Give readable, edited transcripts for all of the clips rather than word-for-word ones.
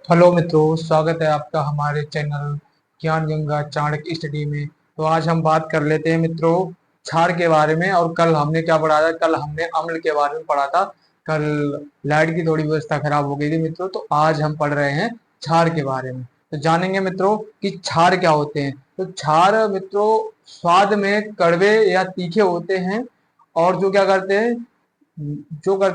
Hello मित्रों, स्वागत है आपका हमारे चैनल ज्ञान गंगा चाणक्य स्टडी में। तो आज हम बात कर लेते हैं मित्रों क्षार के बारे में। और कल हमने क्या पढ़ा था? कल हमने अम्ल के बारे में पढ़ा था। कल लाइट की थोड़ी व्यवस्था खराब हो गई थी मित्रों, तो आज हम पढ़ रहे हैं क्षार के बारे में। तो जानेंगे मित्रों कि क्षार क्या होते हैं। तो क्षार मित्रों स्वाद में कड़वे या तीखे होते हैं, और जो करते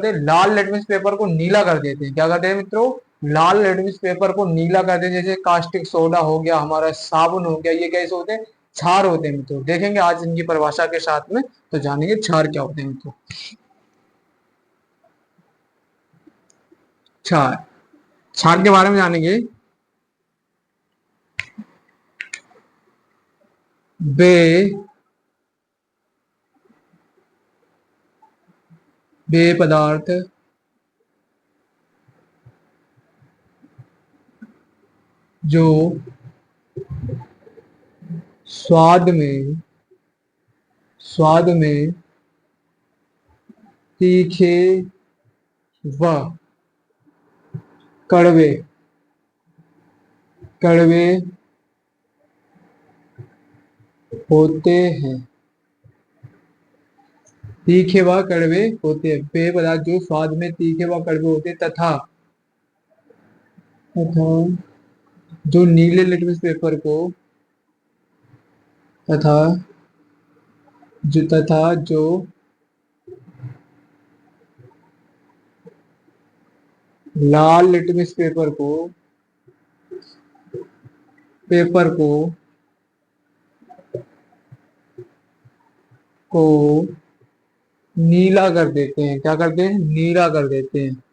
हैं लाल लिटमस पेपर को नीला कर देते हैं। क्या करते हैं मित्रों? लाल लिटमस पेपर को नीला कर देते हैं। जैसे कास्टिक सोडा हो गया, हमारा साबुन हो गया, ये कैसे होते हैं? क्षार होते हैं मित्रों। देखेंगे आज इनकी परिभाषा के साथ में, तो जानेंगे क्षार क्या होते हैं मित्रों। क्षार क्षार के बारे में जानेंगे। वे वे पदार्थ जो स्वाद में स्वाद में तीखे व कड़वे कड़वे होते हैं। तीखे व कड़वे होते हैं। पेय पदार्थ जो स्वाद में तीखे व कड़वे होते हैं तथा जो नीले लिटमस पेपर को तथा जो लाल लिटमस पेपर को को नीला कर देते हैं। क्या करते हैं? नीला कर देते हैं।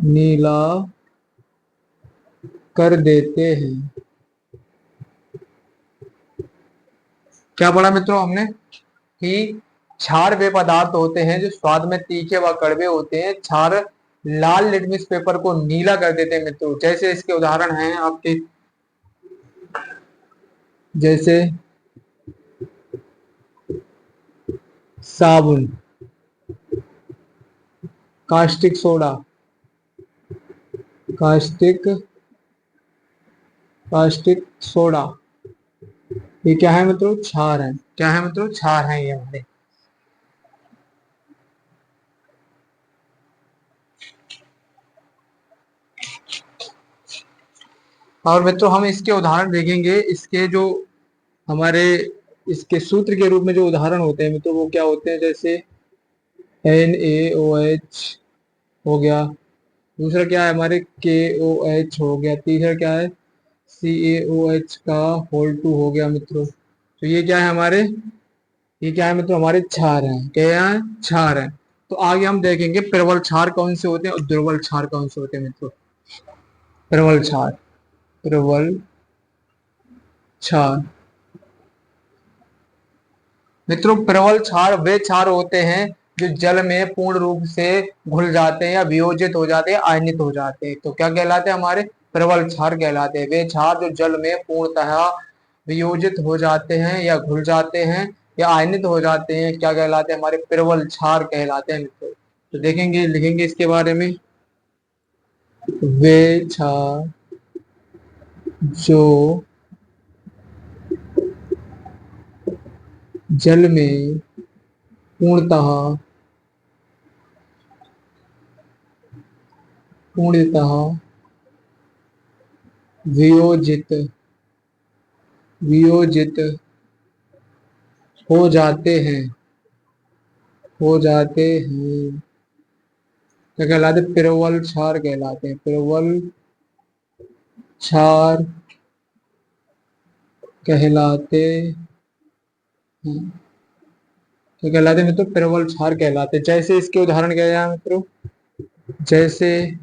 नीला कर देते हैं। क्या पढ़ा मित्रों हमने? कि क्षार वे पदार्थ होते हैं जो स्वाद में तीखे व कड़वे होते हैं। क्षार लाल लिटमस पेपर को नीला कर देते हैं मित्रों। जैसे इसके उदाहरण हैं आपके, जैसे साबुन, caustic soda, caustic caustic soda, ये क्या है मित्रों? क्षार है। क्या है मित्रों? क्षार है ये हमारे। और मित्रों हम इसके उदाहरण देखेंगे। इसके जो हमारे इसके सूत्र के रूप में जो उदाहरण होते हैं मित्रों, वो क्या होते हैं? जैसे NaOH हो गया, दूसरा क्या है हमारे KOH हो गया, तीसरा क्या है CaOH का होल 2 हो गया मित्रों। तो ये क्या है मित्रों? हमारे क्षार हैं। क्या है? क्षार है। तो आगे हम देखेंगे प्रबल क्षार कौन से होते हैं और दुर्बल क्षार कौन से होते हैं मित्रों। प्रबल क्षार प्रबल क्षार मित्रों प्रबल क्षार वे क्षार होते हैं जो जल में पूर्ण रूप से घुल जाते हैं या वियोजित हो जाते हैं, आयनित हो जाते हैं। तो क्या कहलाते हैं? हमारे प्रबल क्षार कहलाते हैं। वे क्षार जो जल में पूर्णतः वियोजित हो जाते हैं या घुल जाते हैं या आयनित हो जाते हैं, क्या कहलाते हैं? हमारे प्रबल क्षार कहलाते हैं मित्रों। तो देखेंगे, लिखेंगे इसके बारे में। वे क्षार जो जल में पूर्णतः पूर्णतः वियोजित वियोजित हो जाते हैं क्या कहलाते हैं? प्रबल क्षार कहलाते हैं। प्रबल क्षार कहलाते हैं। क्या कहलाते हैं मित्रों? प्रबल क्षार कहलाते हैं। जैसे इसके उदाहरण क्या है मित्रों? जैसे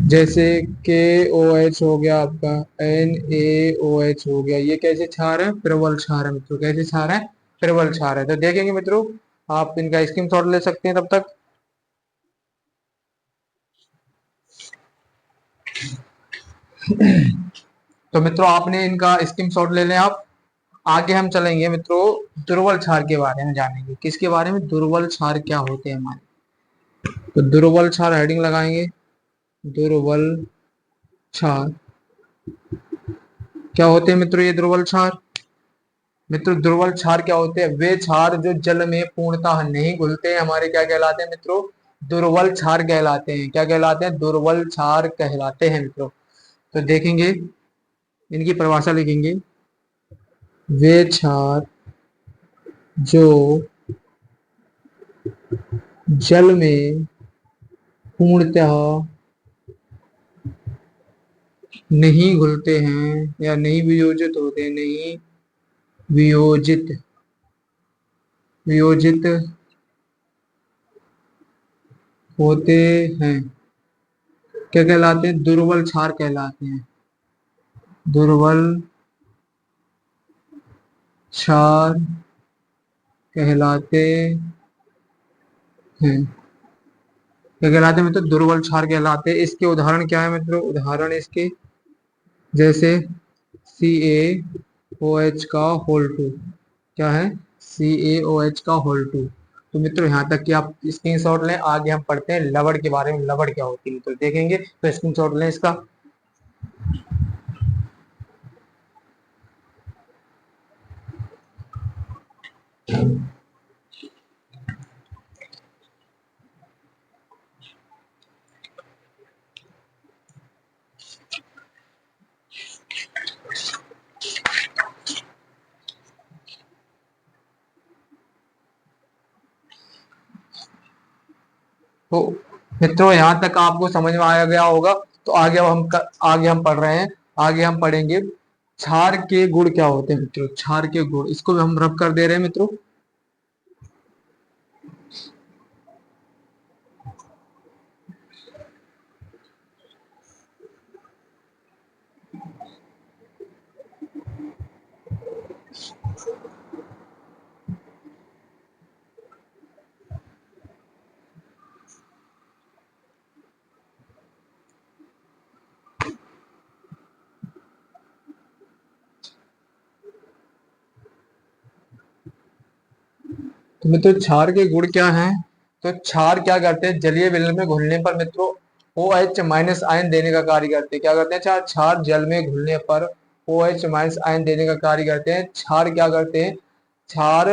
जैसे KOH हो गया, आपका NaOH हो गया, ये कैसे क्षार है? प्रबल क्षार है मित्रों। कैसे क्षार है? प्रबल क्षार है। तो देखेंगे मित्रों, आप इनका स्क्रीनशॉट ले सकते हैं तब तक। तो मित्रों आपने इनका स्क्रीनशॉट ले लें आप। आगे हम चलेंगे मित्रों दुर्बल क्षार के बारे में जानेंगे। किसके बारे में? दुर्बल क्षार क्या होते हैं हमारे। तो दुर्बल क्षार हेडिंग लगाएंगे। दुर्बल क्षार क्या होते हैं मित्रों? ये दुर्बल क्षार। मित्रों दुर्बल क्षार क्या होते हैं? वे क्षार जो जल में पूर्णतः नहीं घुलते हैं, हमारे क्या कहलाते हैं मित्रों? दुर्बल क्षार कहलाते हैं। क्या कहलाते हैं? दुर्बल क्षार कहलाते हैं मित्रों। तो देखेंगे, इनकी परिभाषा लिखेंगे। वे क्षार जो जल में पूर्णतः नहीं घुलते हैं या नहीं वियोजित होते, नहीं वियोजित वियोजित होते हैं, क्या कहलाते हैं? दुर्बल क्षार कहलाते हैं। दुर्बल क्षार कहलाते हैं। क्या कहलाते हैं मित्रों? दुर्बल क्षार कहलाते हैं। इसके उदाहरण क्या है मित्रों? उदाहरण इसके जैसे CaOH का होल टू। क्या है? CaOH का होल टू। तो मित्रों यहाँ तक कि आप स्क्रीनशॉट लें, आगे हम पढ़ते हैं लवण के बारे में। लवण क्या होती है मित्रों देखेंगे, तो स्क्रीनशॉट लें इसका। तो मित्रों यहाँ तक आपको समझ में आया गया होगा। तो आगे हम पढ़ रहे हैं। आगे हम पढ़ेंगे क्षार के गुण क्या होते हैं मित्रों। क्षार के गुण, इसको भी हम रब कर दे रहे हैं मित्रों। तो मित्रों क्षार के गुण क्या हैं? तो क्षार क्या करते हैं? जलीय विलयन में घुलने पर मित्रों OH माइनस आयन देने का कार्य करते हैं। क्या करते हैं? क्षार क्षार जल में घुलने पर OH माइनस आयन देने का कार्य करते हैं। क्षार क्या करते हैं? क्षार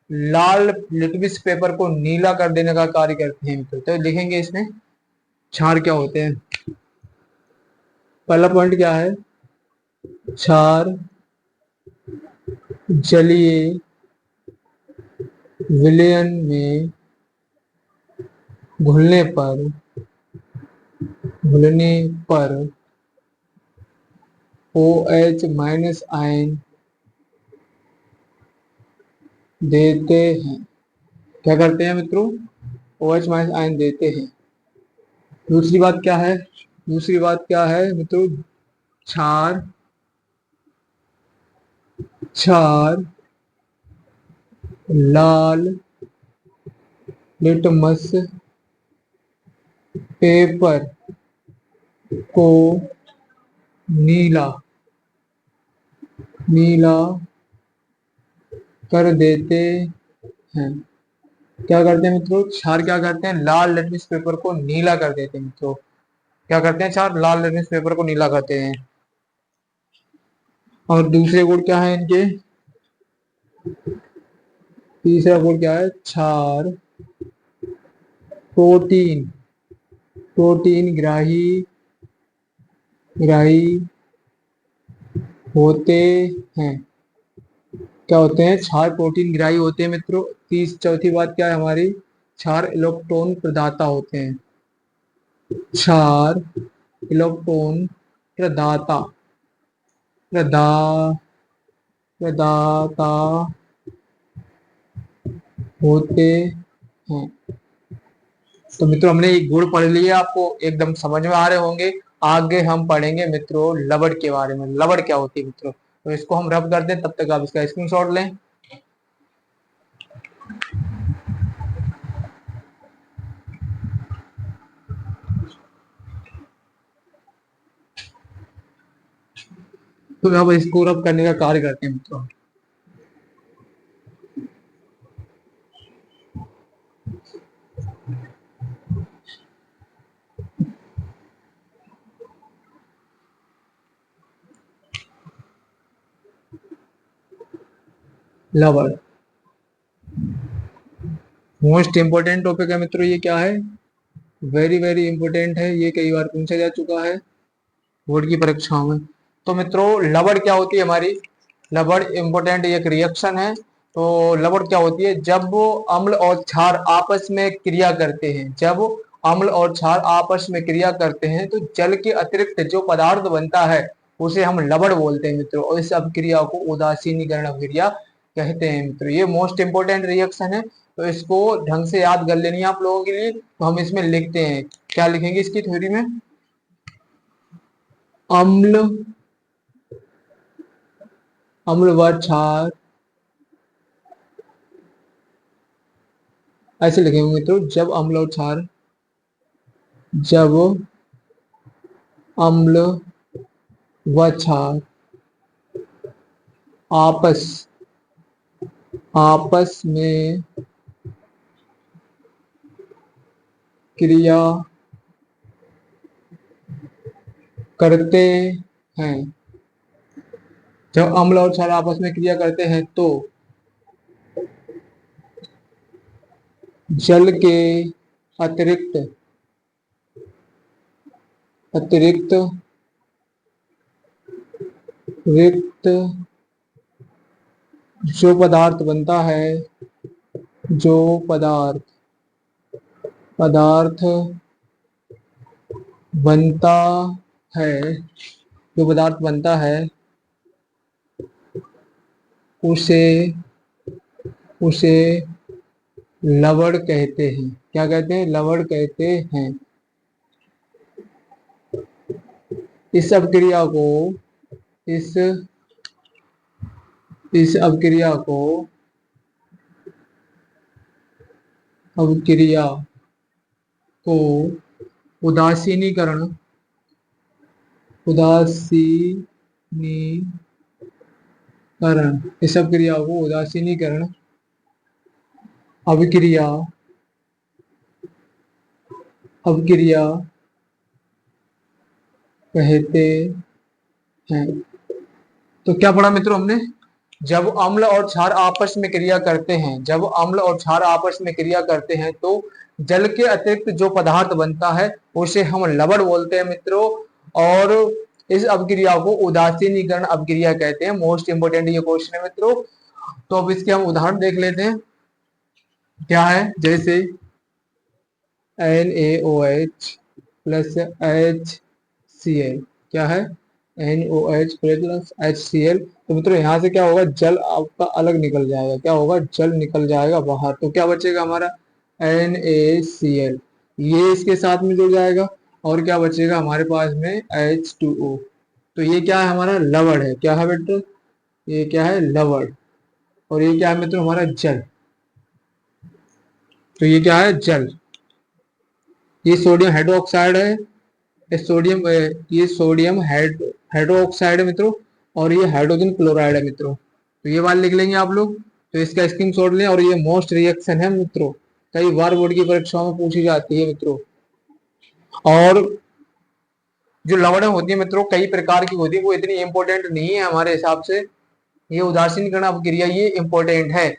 लाल लिटमस पेपर को नीला कर देने का कार्य करते हैं मित्रों। तो लिखेंगे इसमें क्षार क्या होते हैं। पहला पॉइंट क्या है? क्षार जलीय विलयन में घुलने पर घुलने पर OH माइनस आयन देते हैं। क्या करते हैं मित्रों? OH माइनस आयन देते हैं। दूसरी बात क्या है? दूसरी बात क्या है मित्रों? क्षार क्षार लाल लिटमस पेपर को नीला नीला कर देते हैं। क्या करते हैं मित्रों? क्षार क्या करते हैं? लाल लिटमस पेपर को नीला कर देते हैं मित्रों। क्या करते हैं? क्षार लाल लिटमस पेपर को नीला करते हैं। और दूसरे गुण क्या है इनके? तीसरा गुण क्या है? क्षार प्रोटीन प्रोटीन ग्राही ग्राही होते हैं। क्या होते हैं? क्षार प्रोटीन ग्राही होते हैं मित्रों। चौथी बात क्या है हमारी? क्षार इलेक्ट्रॉन प्रदाता होते हैं। क्षार इलेक्ट्रॉन प्रदाता प्रदा प्रदाता होते हैं। तो मित्रों हमने एक गुण पढ़ लिया, आपको एकदम समझ में आ रहे होंगे। आगे हम पढ़ेंगे मित्रों लवण के बारे में। लवण क्या होती है मित्रों? तो इसको हम रब कर दें, तब तक आप इसका स्क्रीनशॉट लें। तो अब इसको रब करने का कार्य करते हैं मित्रों। लवण। मोस्ट इंपोर्टेंट टॉपिक है मित्रों, ये क्या है, वेरी वेरी इंपोर्टेंट है, ये कई बार पूछा जा चुका है बोर्ड की परीक्षाओं में। तो मित्रों लवण क्या होती है हमारी, लवण इंपोर्टेंट एक रिएक्शन है। तो लवण क्या होती है, जब अम्ल और क्षार आपस में क्रिया करते हैं, जब अम्ल और क्षार आपस में क्रिया करते हैं तो जल के अतिरिक्त जो पदार्थ बनता है उसे हम लवण बोलते हैं मित्रों, और इस अपक्रिया को उदासीनीकरण अपक्रिया कहते हैं मित्रों। ये मोस्ट इंपोर्टेंट रिएक्शन है, तो इसको ढंग से याद कर लेनी है आप लोगों के लिए। तो हम इसमें लिखते हैं, क्या लिखेंगे इसकी थ्योरी में, अम्ल, अम्ल व क्षार, ऐसे लिखेंगे मित्रों, जब अम्ल और क्षार, जब अम्ल व क्षार आपस आपस में क्रिया करते हैं, जब अम्ल और क्षार आपस में क्रिया करते हैं तो जल के अतिरिक्त अतिरिक्त रिक्त जो पदार्थ बनता है, जो पदार्थ पदार्थ बनता है, जो पदार्थ बनता है उसे उसे लवण कहते हैं। क्या कहते हैं, लवण कहते हैं। इस अपक्रिया को इस इस अपक्रिया को उदासीनीकरण उदासीनीकरण इस अपक्रिया को उदासीनीकरण अभिक्रिया अपक्रिया कहते हैं। तो क्या पढ़ा मित्रों हमने, जब अम्ल और क्षार आपस में क्रिया करते हैं, जब अम्ल और क्षार आपस में क्रिया करते हैं तो जल के अतिरिक्त जो पदार्थ बनता है उसे हम लवण बोलते हैं मित्रों, और इस अपक्रिया को उदासीनीकरण अपक्रिया कहते हैं। मोस्ट इंपोर्टेंट ये क्वेश्चन है मित्रों। तो अब इसके हम उदाहरण देख लेते हैं, क्या है, जैसे NaOH प्लस HCl, क्या है, NaOH प्लस HCl। तो मित्रों यहाँ से क्या होगा, जल आपका अलग निकल जाएगा, क्या होगा, जल निकल जाएगा बाहर, तो क्या बचेगा हमारा NaCl, ये इसके साथ में जुड़ जाएगा, और क्या बचेगा हमारे पास में H2O। तो ये क्या है, हमारा लवण है, क्या है बेटो, ये क्या है, लवण। और ये क्या है मित्रों, हमारा जल। तो ये क्या है, जल। ये सोडियम हाइड्रोक्साइड है, ये सोडियम हाइड्रोक्साइड है मित्रों, और ये हाइड्रोजन क्लोराइड है मित्रों। तो ये बात लिख लेंगे आप लोग, तो इसका स्क्रीनशॉट लें। और ये मोस्ट रिएक्शन है मित्रों, कई बार बोर्ड की परीक्षाओं में पूछी जाती है मित्रों। और जो लवणें होती है मित्रों कई प्रकार की होती है, वो इतनी इंपॉर्टेंट नहीं है हमारे हिसाब से। ये उदासीनीकरण अपक्रिया ये इंपॉर्टेंट है,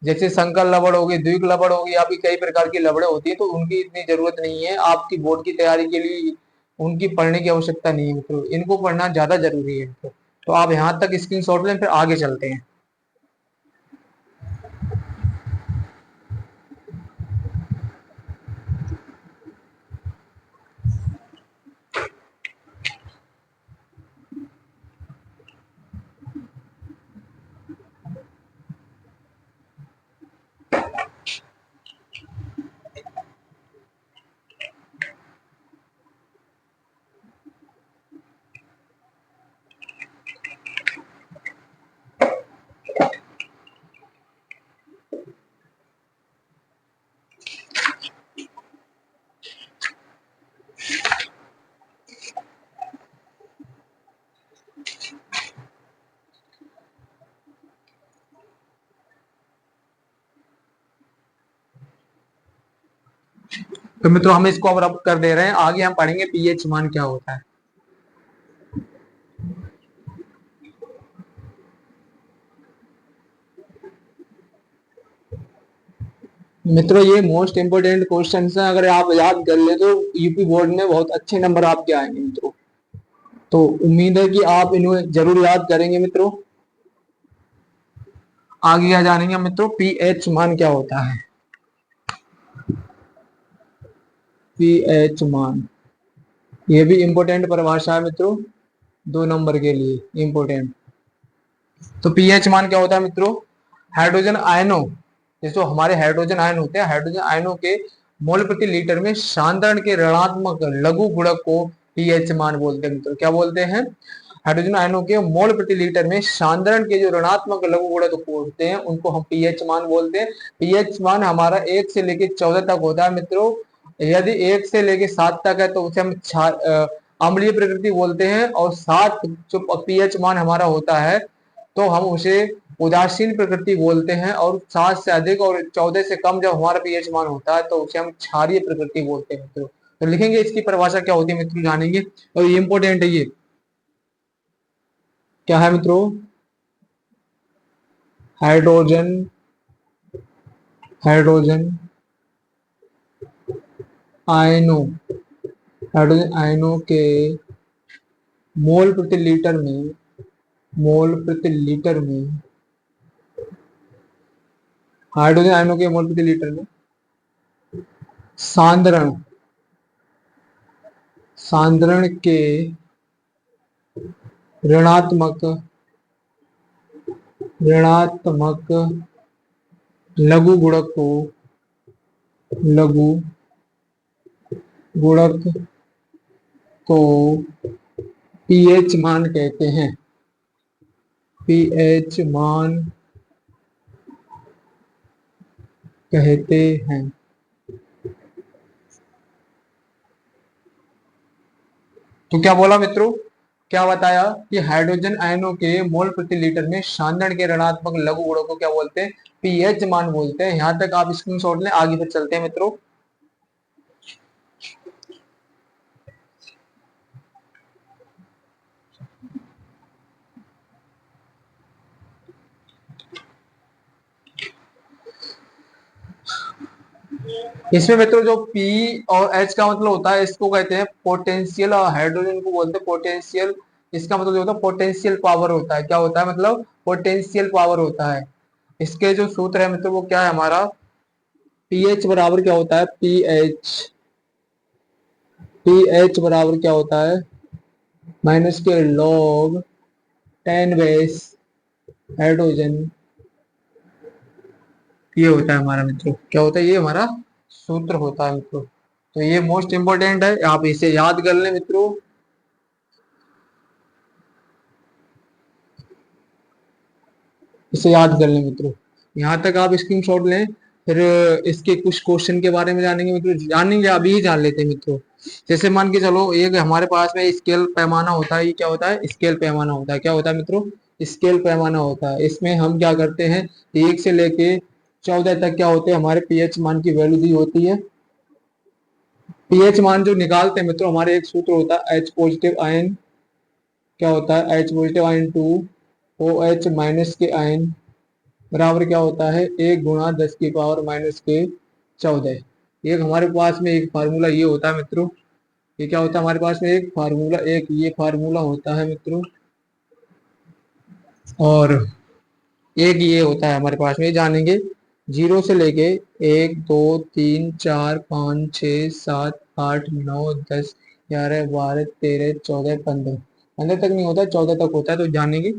जैसे संकर लवण होगी, द्विक लवण होगी, या भी कई प्रकार की लवणें होती है, तो उनकी इतनी जरूरत नहीं है आपकी बोर्ड की तैयारी के लिए, उनकी पढ़ने की आवश्यकता नहीं है मित्रों, इनको पढ़ना ज्यादा जरूरी है मित्रों। तो आप यहाँ तक स्क्रीनशॉट लें, फिर आगे चलते हैं। तो मित्रों हम इसको अब रब कर दे रहे हैं, आगे हम पढ़ेंगे पीएच मान क्या होता है। मित्रों ये मोस्ट इंपोर्टेंट क्वेश्चन है, अगर आप याद कर ले तो यूपी बोर्ड में बहुत अच्छे नंबर आपके आएंगे मित्रों। तो उम्मीद है कि आप इन्हें जरूर याद करेंगे मित्रों। आगे क्या जानेंगे मित्रों, पीएच मान क्या होता है। पीएच मान ये भी इंपॉर्टेंट परिभाषा है मित्रों, 2 नंबर के लिए इंपॉर्टेंट। तो पीएच मान क्या होता है मित्रों, हाइड्रोजन आयनों, जैसे हमारे हाइड्रोजन आयन होते हैं, हाइड्रोजन आयनों के मोल प्रति लीटर में सांद्रण के ऋणात्मक लघु गुणक को पीएच मान बोलते हैं मित्रों। क्या बोलते हैं, हाइड्रोजन आयनों के मोल प्रति लीटर में सांद्रण के जो ऋणात्मक लघु गुणक होते हैं उनको हम पीएच मान बोलते हैं। पीएच मान हमारा 1 से लेकर 14 तक होता है मित्रों। यदि 1 से लेकर 7 तक है तो उसे हम अम्लीय प्रकृति बोलते हैं, और 7 जो पीएच मान हमारा होता है तो हम उसे उदासीन प्रकृति बोलते हैं, और 7 से अधिक और 14 से कम जब हमारा पीएच मान होता है तो उसे हम क्षारीय प्रकृति बोलते हैं मित्रों। तो लिखेंगे इसकी परिभाषा क्या होती है मित्रों, जानेंगे, और ये इंपॉर्टेंट है। ये क्या है मित्रों, हाइड्रोजन हाइड्रोजन आयनों, हाइड्रोजन आयनों के मोल प्रति लीटर में, मोल प्रति लीटर में, हाइड्रोजन आयनों के मोल प्रति लीटर में सांद्रण, सांद्रण के ऋणात्मक, ऋणात्मक लघु गुणक को, लघु गुणक को पीएच मान कहते हैं। पीएच मान कहते हैं। तो क्या बोला मित्रों, क्या बताया कि हाइड्रोजन आयनों के मोल प्रति लीटर में सांद्रण के ऋणात्मक लघु गुणों को क्या बोलते हैं, पीएच मान बोलते हैं। यहां तक आप स्क्रीनशॉट लें, आगे फिर चलते हैं मित्रों। इसमें मित्रों जो P और H का मतलब होता है, इसको कहते हैं पोटेंशियल, और हाइड्रोजन को बोलते हैं पोटेंशियल। इसका मतलब जो होता है पोटेंशियल पावर होता है। क्या होता है, मतलब पोटेंशियल पावर होता है। इसके जो सूत्र है मित्रों वो क्या है हमारा, पीएच बराबर क्या होता है, पीएच बराबर क्या होता है, माइनस के लॉग 10 बेस हाइड्रोजन, ये होता है हमारा मित्रों। क्या होता है, ये हमारा सूत्र होता है मित्रों। तो ये मोस्ट इंपोर्टेंट है, आप इसे याद कर लें मित्रों। इसे याद कर लें मित्रों, यहाँ तक आप स्क्रीनशॉट लें। फिर इसके कुछ क्वेश्चन के बारे में जानेंगे मित्रों, जानेंगे अभी ही जान लेते हैं मित्रों। जैसे मान के चलो एक हमारे पास में स्केल पैमाना होता है, ये क्या होता है, स्केल पैमाना होता है। क्या होता है मित्रों, स्केल पैमाना होता है। इसमें हम क्या करते हैं, 1 से लेके 14 तक क्या होते हैं, हमारे पीएच मान की वैल्यू दी होती है। पीएच मान जो निकालते हैं मित्रों, हमारे एक सूत्र होता है एच पॉजिटिव आयन, क्या होता है, H positive ion to O H minus के आयन बराबर क्या होता है, 1 × 10⁻⁻14। एक हमारे पास में एक फार्मूला ये होता है मित्रों, ये क्या होता है हमारे पास में एक फार्मूला, एक ये फार्मूला होता है मित्रों, और एक ये होता है हमारे पास में, जानेंगे। 0 से लेके 1 2 3 4 5 6 7 8 9 10 11 12 13 14 15, 15 तक नहीं होता, 14 तक होता है। तो जानेंगे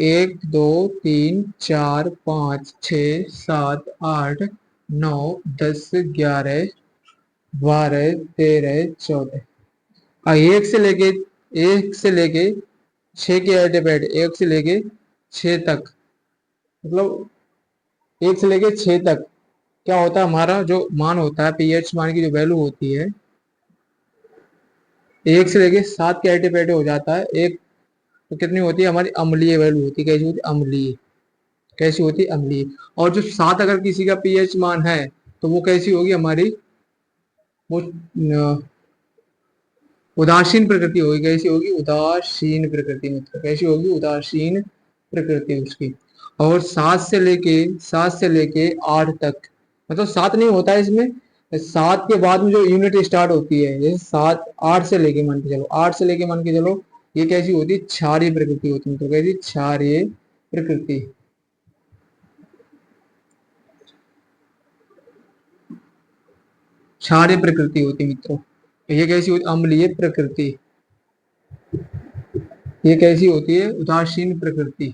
1 2 3 4 5 6 7 8 9 10 11 12 13 14। 1 से लेके 6 के एडेपेड, 1 से लेके 6 तक, मतलब 1 से लेके 6 तक क्या होता है, हमारा जो मान होता है पीएच मान की जो वैल्यू होती है, 1 से लेके 7 के एडेपेड हो जाता है। एक तो कितनी होती है हमारी अम्लीय वैल्यू होती है, कैसी होती है, अम्लीय, कैसी होती है, अम्लीय। और जो 7 अगर किसी का पीएच मान है तो वो कैसी होगी हमारी, वो उदासीन प्रकृति होगी। कैसी होगी, उदासीन प्रकृति, मतलब कैसी होगी, उदासीन प्रकृति उसकी। और 7 से लेके 8 तक, मतलब 7 नहीं होता है इसमें, 7 के बाद में जो यूनिट स्टार्ट होती है, जैसे 7 8 से लेके मान के चलो, 8 से लेके मान के चलो, ये कैसी होती है, क्षारीय प्रकृति होती है। तो कैसी, क्षारीय प्रकृति। क्षारीय प्रकृति होती है मित्रों। ये कैसी होती, अम्लीय प्रकृति। ये कैसी होती है, उदासीन प्रकृति।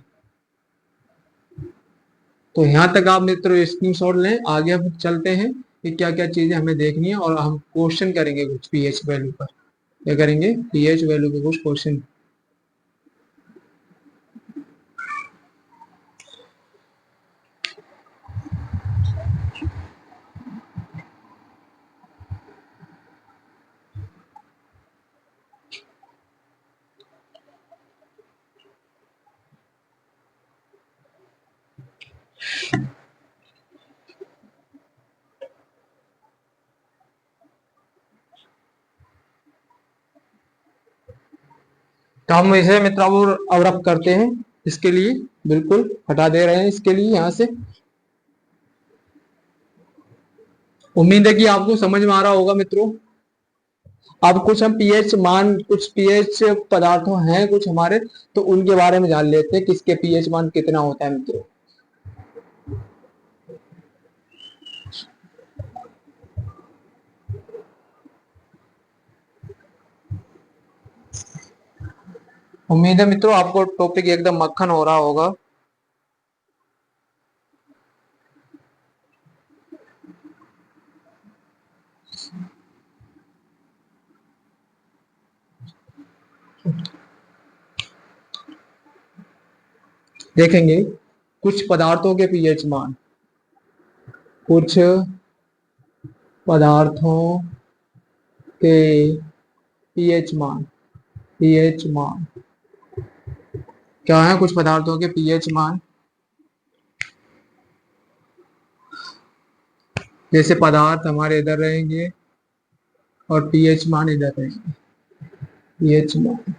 तो यहाँ तक आप मित्रों स्क्रीनशॉट लें, आगे हम चलते हैं कि क्या क्या चीजें हमें देखनी है, और हम क्वेश्चन करेंगे कुछ पीएच वैल्यू पर। क्या करेंगे, पीएच वैल्यू पे कुछ क्वेश्चन। तो हम इसे मित्र अवरक्त करते हैं, इसके लिए बिल्कुल हटा दे रहे हैं इसके लिए यहाँ से। उम्मीद है कि आपको समझ में आ रहा होगा मित्रों। अब कुछ हम पीएच मान, कुछ पीएच पदार्थों हैं कुछ हमारे, तो उनके बारे में जान लेते हैं, किसके पीएच मान कितना होता है मित्रों। उम्मीद है मित्रों आपको टॉपिक एकदम मक्खन हो रहा होगा। देखेंगे कुछ पदार्थों के पीएच मान, कुछ पदार्थों के पीएच मान। पीएच मान क्या है, कुछ पदार्थों के पीएच मान। जैसे पदार्थ हमारे इधर रहेंगे और पीएच मान इधर रहेंगे। पीएच मान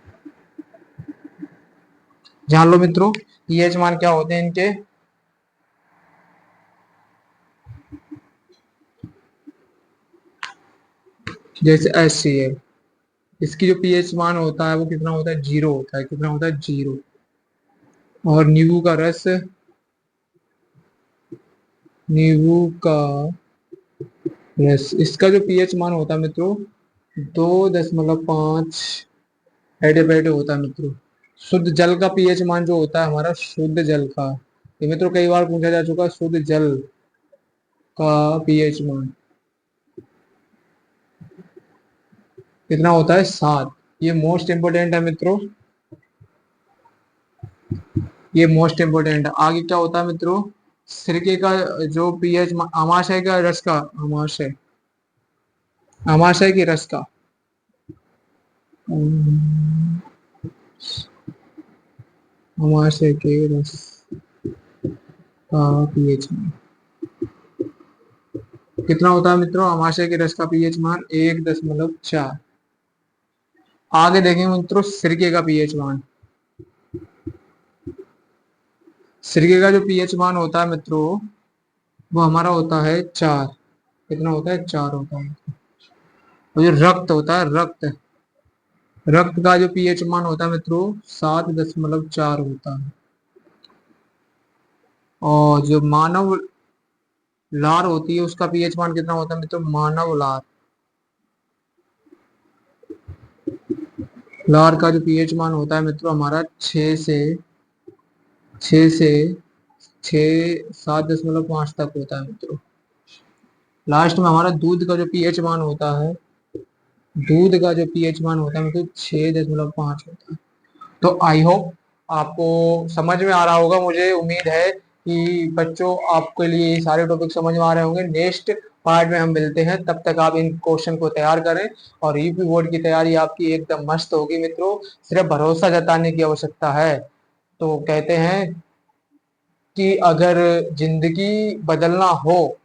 जान लो मित्रों, पीएच मान क्या होते हैं इनके। जैसे HCl, इसकी जो पीएच मान होता है वो कितना होता है, 0 होता है। कितना होता है, 0। और नींबू का रस, नींबू का रस, इसका जो पीएच मान होता है मित्रों 2.5 एडिपेट होता है मित्रों। शुद्ध जल का पीएच मान जो होता है हमारा, शुद्ध जल का, ये मित्रों कई बार पूछा जा चुका, शुद्ध जल का पीएच मान कितना होता है, 7। ये मोस्ट इंपोर्टेंट है मित्रों, ये मोस्ट इंपोर्टेंट है। आगे क्या होता है मित्रों, सिरके का जो पीएच, आमाशय का रस का, आमाशय, आमाशय के रस का, आमाशय के रस का पीएच मान कितना होता है मित्रों, आमाशय के रस का पीएच मान 1.4। आगे देखेंगे मित्रों सिरके का पीएच मान। सिरके का जो पीएच मान होता है मित्रों वो हमारा होता है 4। कितना होता है, 4 होता है। और जो रक्त होता है, रक्त, रक्त का जो पीएच मान होता है मित्रों 7.4 होता है। और जो मानव लार होती है उसका पीएच मान कितना होता है मित्रों, मानव लार, लार का जो पीएच मान होता है मित्रों हमारा 6 से 7.5 तक होता है मित्रों। लास्ट में हमारा दूध का जो पीएच मान होता है, दूध का जो पीएच मान होता है मतलब 6.5 होता है। तो आई होप आपको समझ में आ रहा होगा, मुझे उम्मीद है कि बच्चों आपके लिए ये सारे टॉपिक समझ में आ रहे होंगे। नेक्स्ट पार्ट में हम मिलते हैं, तब तक आप इन क्वेश्चन को तैयार करें, और यूपी बोर्ड की तैयारी आपकी एकदम मस्त होगी मित्रों। सिर्फ भरोसा जताने की आवश्यकता है। तो कहते हैं कि अगर जिंदगी बदलना हो,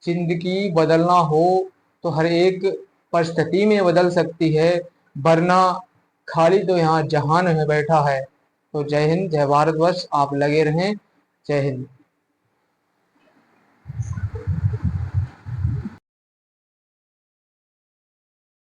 जिंदगी बदलना हो तो हर एक परिस्थिति में बदल सकती है, वरना खाली तो यहाँ जहान में बैठा है। तो जय हिंद, जय भारतवर्ष, आप लगे रहें। जय हिंद।